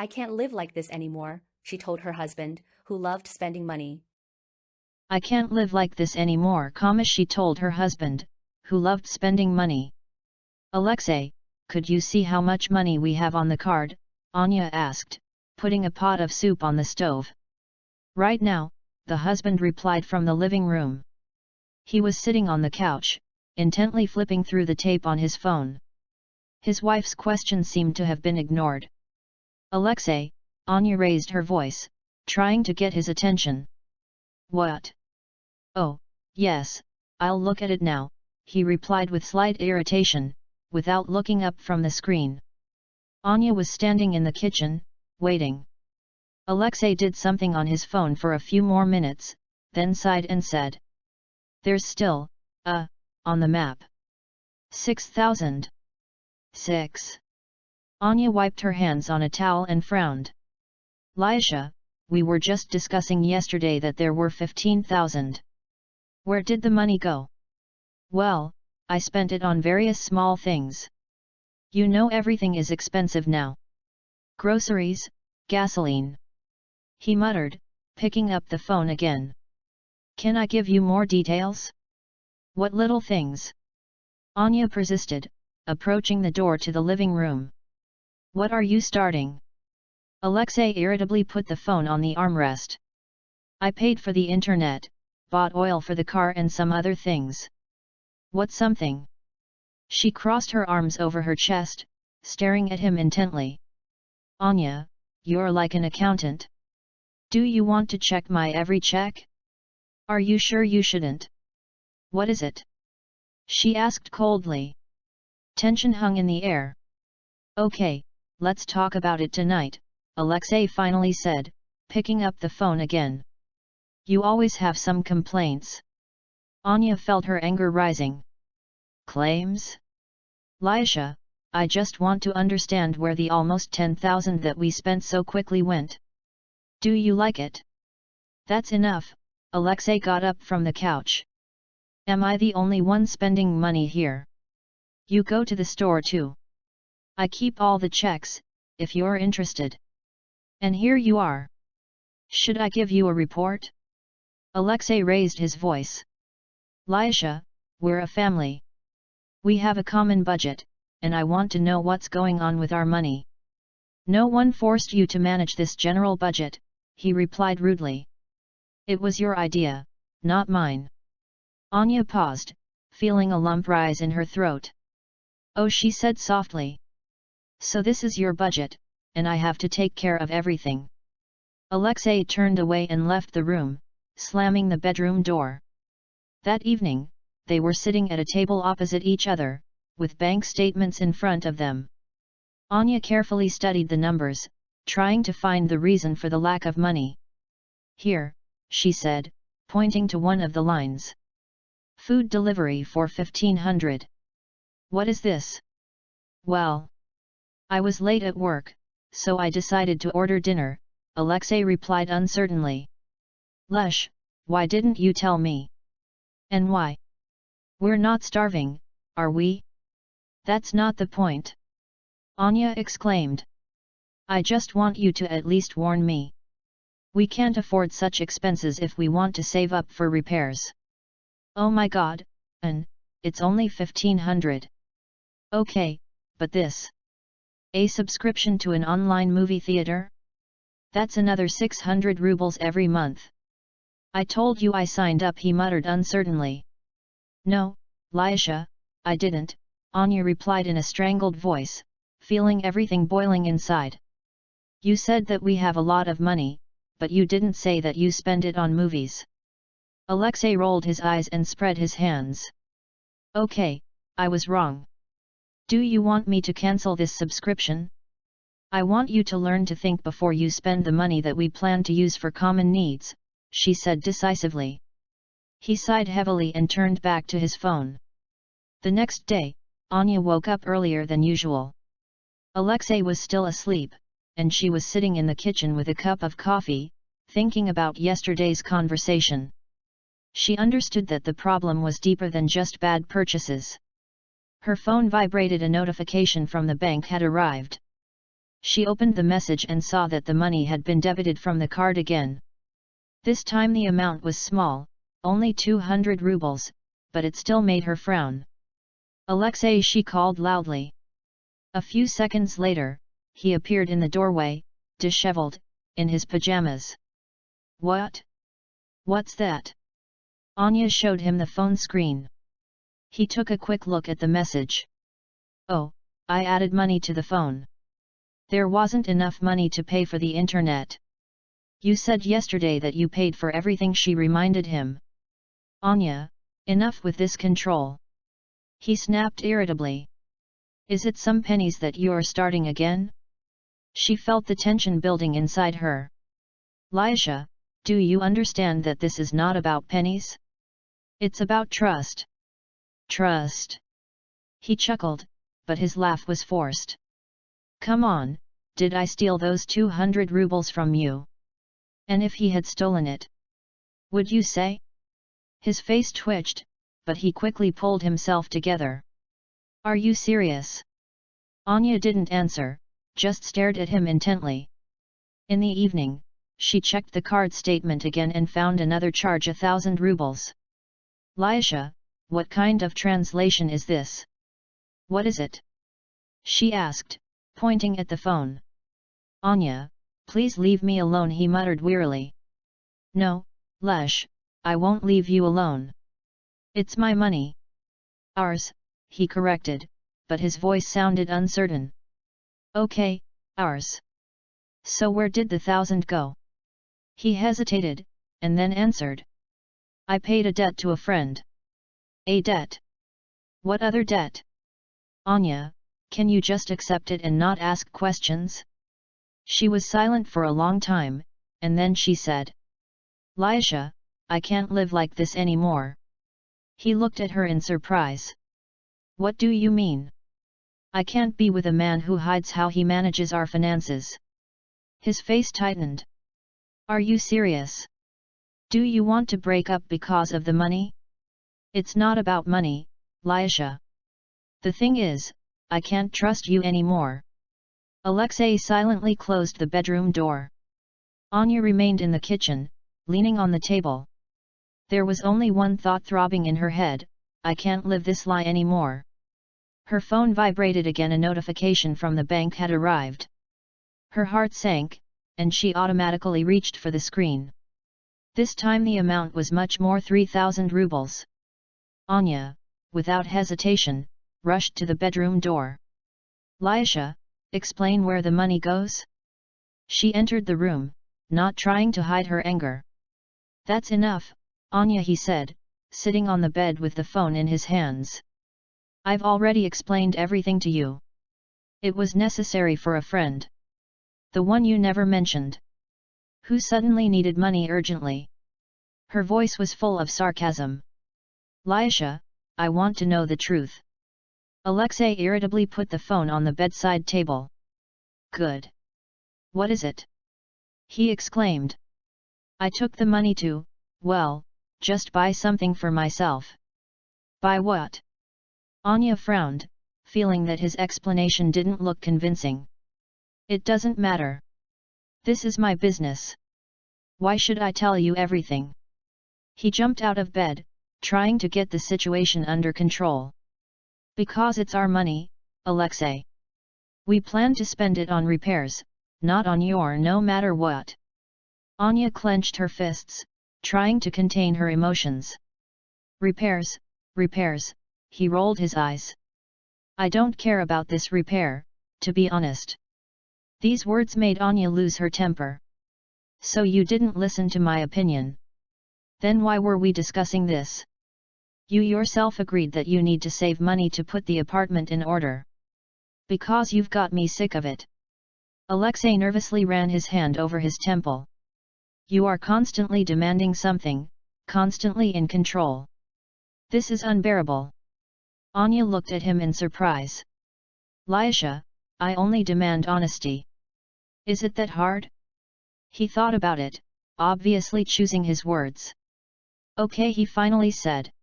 I can't live like this anymore, she told her husband, who loved spending money. I can't live like this anymore, she told her husband, who loved spending money. Alexei, could you see how much money we have on the card? Anya asked, putting a pot of soup on the stove. Right now, the husband replied from the living room. He was sitting on the couch, intently flipping through the tape on his phone. His wife's question seemed to have been ignored. Alexei, Anya raised her voice, trying to get his attention. What? Oh, yes, I'll look at it now, he replied with slight irritation, without looking up from the screen. Anya was standing in the kitchen, waiting. Alexei did something on his phone for a few more minutes, then sighed and said. There's still, on the map. 6,000. 6. Anya wiped her hands on a towel and frowned. Lyasha, we were just discussing yesterday that there were 15,000. Where did the money go? Well, I spent it on various small things. You know everything is expensive now. Groceries, gasoline. He muttered, picking up the phone again. Can I give you more details? What little things? Anya persisted, approaching the door to the living room. What are you starting? Alexei irritably put the phone on the armrest. I paid for the internet, bought oil for the car and some other things. What something? She crossed her arms over her chest, staring at him intently. Anya, you're like an accountant. Do you want to check my every check? Are you sure you shouldn't? What is it? She asked coldly. Tension hung in the air. Okay, let's talk about it tonight, Alexei finally said, picking up the phone again. You always have some complaints. Anya felt her anger rising. Claims? Lyasha, I just want to understand where the almost 10,000 that we spent so quickly went. Do you like it? That's enough, Alexei got up from the couch. Am I the only one spending money here? You go to the store too. I keep all the checks, if you're interested. And here you are. Should I give you a report? Alexei raised his voice. Lyasha, we're a family. We have a common budget, and I want to know what's going on with our money. No one forced you to manage this general budget, he replied rudely. It was your idea, not mine. Anya paused, feeling a lump rise in her throat. Oh, she said softly. So this is your budget, and I have to take care of everything. Alexei turned away and left the room, slamming the bedroom door. That evening, they were sitting at a table opposite each other, with bank statements in front of them. Anya carefully studied the numbers, trying to find the reason for the lack of money. Here, she said, pointing to one of the lines. Food delivery for 1,500. What is this? Well, I was late at work, so I decided to order dinner, Alexei replied uncertainly. Lush, why didn't you tell me? And why? We're not starving, are we? That's not the point. Anya exclaimed. I just want you to at least warn me. We can't afford such expenses if we want to save up for repairs. Oh my god, it's only 1,500. Okay, but this. A subscription to an online movie theater? That's another 600 rubles every month. I told you I signed up, he muttered uncertainly. No, Lyasha, I didn't, Anya replied in a strangled voice, feeling everything boiling inside. You said that we have a lot of money, but you didn't say that you spend it on movies. Alexei rolled his eyes and spread his hands. Okay, I was wrong. Do you want me to cancel this subscription? I want you to learn to think before you spend the money that we plan to use for common needs, she said decisively. He sighed heavily and turned back to his phone. The next day, Anya woke up earlier than usual. Alexei was still asleep, and she was sitting in the kitchen with a cup of coffee, thinking about yesterday's conversation. She understood that the problem was deeper than just bad purchases. Her phone vibrated. A notification from the bank had arrived. She opened the message and saw that the money had been debited from the card again. This time the amount was small, only 200 rubles, but it still made her frown. Alexei, she called loudly. A few seconds later, he appeared in the doorway, disheveled, in his pajamas. What? What's that? Anya showed him the phone screen. He took a quick look at the message. Oh, I added money to the phone. There wasn't enough money to pay for the internet. You said yesterday that you paid for everything, she reminded him. Anya, enough with this control. He snapped irritably. Is it some pennies that you're starting again? She felt the tension building inside her. Laisha, do you understand that this is not about pennies? It's about trust. Trust. He chuckled, but his laugh was forced. Come on, did I steal those 200 rubles from you? And if he had stolen it? Would you say? His face twitched, but he quickly pulled himself together. Are you serious? Anya didn't answer, just stared at him intently. In the evening, she checked the card statement again and found another charge, 1,000 rubles. Laisha, what kind of translation is this? What is it? She asked, pointing at the phone. Anya, please leave me alone, he muttered wearily. No, Lesh, I won't leave you alone. It's my money. Ours, he corrected, but his voice sounded uncertain. Okay, ours. So where did the 1,000 go? He hesitated, and then answered. I paid a debt to a friend. A debt? What other debt? Anya, can you just accept it and not ask questions? She was silent for a long time, and then she said. Laisha, I can't live like this anymore. He looked at her in surprise. What do you mean? I can't be with a man who hides how he manages our finances. His face tightened. Are you serious? Do you want to break up because of the money? It's not about money, Laisha. The thing is, I can't trust you anymore. Alexei silently closed the bedroom door. Anya remained in the kitchen, leaning on the table. There was only one thought throbbing in her head, I can't live this lie anymore. Her phone vibrated again, a notification from the bank had arrived. Her heart sank, and she automatically reached for the screen. This time the amount was much more, 3,000 rubles. Anya, without hesitation, rushed to the bedroom door. Laisha, explain where the money goes? She entered the room, not trying to hide her anger. That's enough, Anya, he said, sitting on the bed with the phone in his hands. I've already explained everything to you. It was necessary for a friend. The one you never mentioned. Who suddenly needed money urgently. Her voice was full of sarcasm. Laisha, I want to know the truth. Alexei irritably put the phone on the bedside table. Good. What is it? He exclaimed. I took the money to, well, just buy something for myself. Buy what? Anya frowned, feeling that his explanation didn't look convincing. It doesn't matter. This is my business. Why should I tell you everything? He jumped out of bed, trying to get the situation under control. Because it's our money, Alexei. We plan to spend it on repairs, not on your no matter what. Anya clenched her fists, trying to contain her emotions. Repairs, repairs, he rolled his eyes. I don't care about this repair, to be honest. These words made Anya lose her temper. So you didn't listen to my opinion. Then why were we discussing this? You yourself agreed that you need to save money to put the apartment in order. Because you've got me sick of it. Alexei nervously ran his hand over his temple. You are constantly demanding something, constantly in control. This is unbearable. Anya looked at him in surprise. Laisha, I only demand honesty. Is it that hard? He thought about it, obviously choosing his words. Okay, he finally said.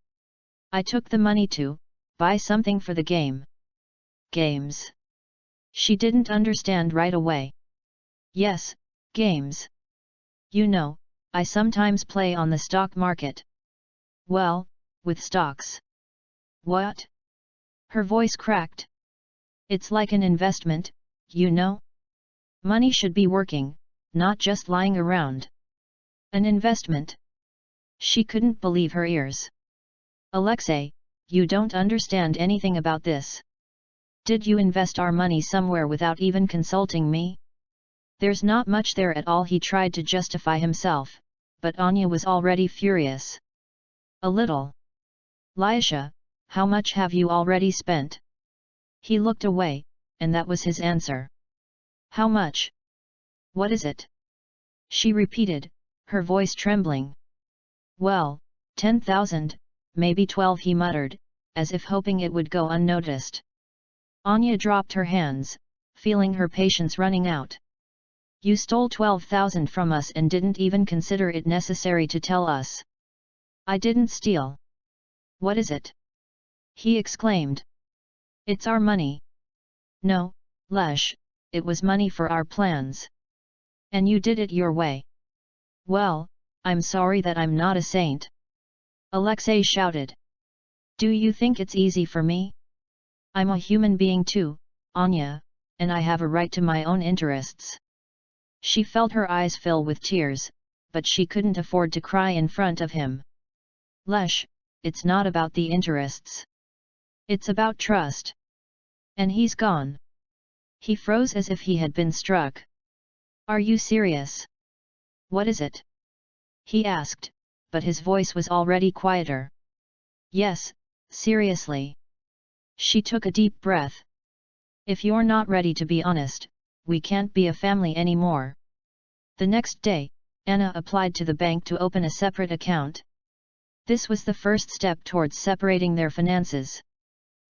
I took the money to buy something for the game. Games. She didn't understand right away. Yes, games. You know, I sometimes play on the stock market. Well, with stocks. What? Her voice cracked. It's like an investment, you know? Money should be working, not just lying around. An investment. She couldn't believe her ears. Alexei, you don't understand anything about this. Did you invest our money somewhere without even consulting me? There's not much there at all. He tried to justify himself, but Anya was already furious. A little. Lyasha, how much have you already spent? He looked away, and that was his answer. How much? What is it? She repeated, her voice trembling. Well, 10,000, maybe 12, he muttered, as if hoping it would go unnoticed. Anya dropped her hands, feeling her patience running out. You stole 12,000 from us and didn't even consider it necessary to tell us. I didn't steal. What is it? He exclaimed. It's our money. No, Lesh, it was money for our plans. And you did it your way. Well, I'm sorry that I'm not a saint. Alexei shouted. Do you think it's easy for me? I'm a human being too, Anya, and I have a right to my own interests. She felt her eyes fill with tears, but she couldn't afford to cry in front of him. Lesh, it's not about the interests. It's about trust. And he's gone. He froze as if he had been struck. Are you serious? What is it? He asked, but his voice was already quieter. Yes, seriously. She took a deep breath. If you're not ready to be honest, we can't be a family anymore. The next day, Anna applied to the bank to open a separate account. This was the first step towards separating their finances.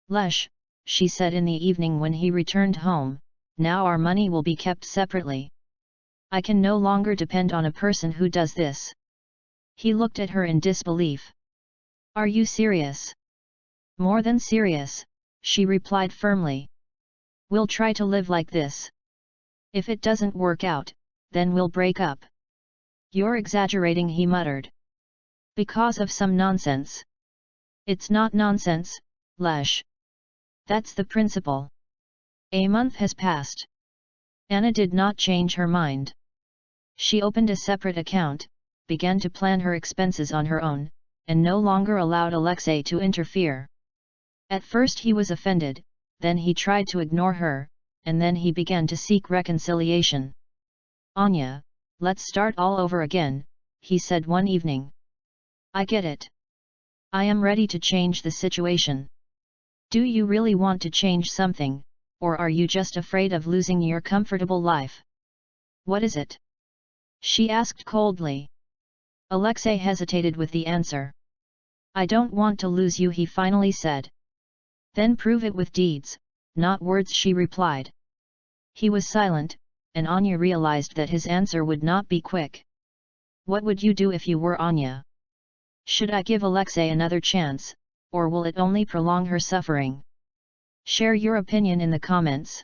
Lesh, she said in the evening when he returned home, now our money will be kept separately. I can no longer depend on a person who does this. He looked at her in disbelief. Are you serious? More than serious, she replied firmly. We'll try to live like this. If it doesn't work out, then we'll break up. You're exaggerating, he muttered. Because of some nonsense. It's not nonsense, Lesh. That's the principle. A month has passed. Anna did not change her mind. She opened a separate account, began to plan her expenses on her own, and no longer allowed Alexei to interfere. At first he was offended, then he tried to ignore her, and then he began to seek reconciliation. Anya, let's start all over again, he said one evening. I get it. I am ready to change the situation. Do you really want to change something, or are you just afraid of losing your comfortable life? What is it? She asked coldly. Alexei hesitated with the answer. I don't want to lose you, he finally said. Then prove it with deeds, not words, she replied. He was silent, and Anya realized that his answer would not be quick. What would you do if you were Anya? Should I give Alexei another chance, or will it only prolong her suffering? Share your opinion in the comments.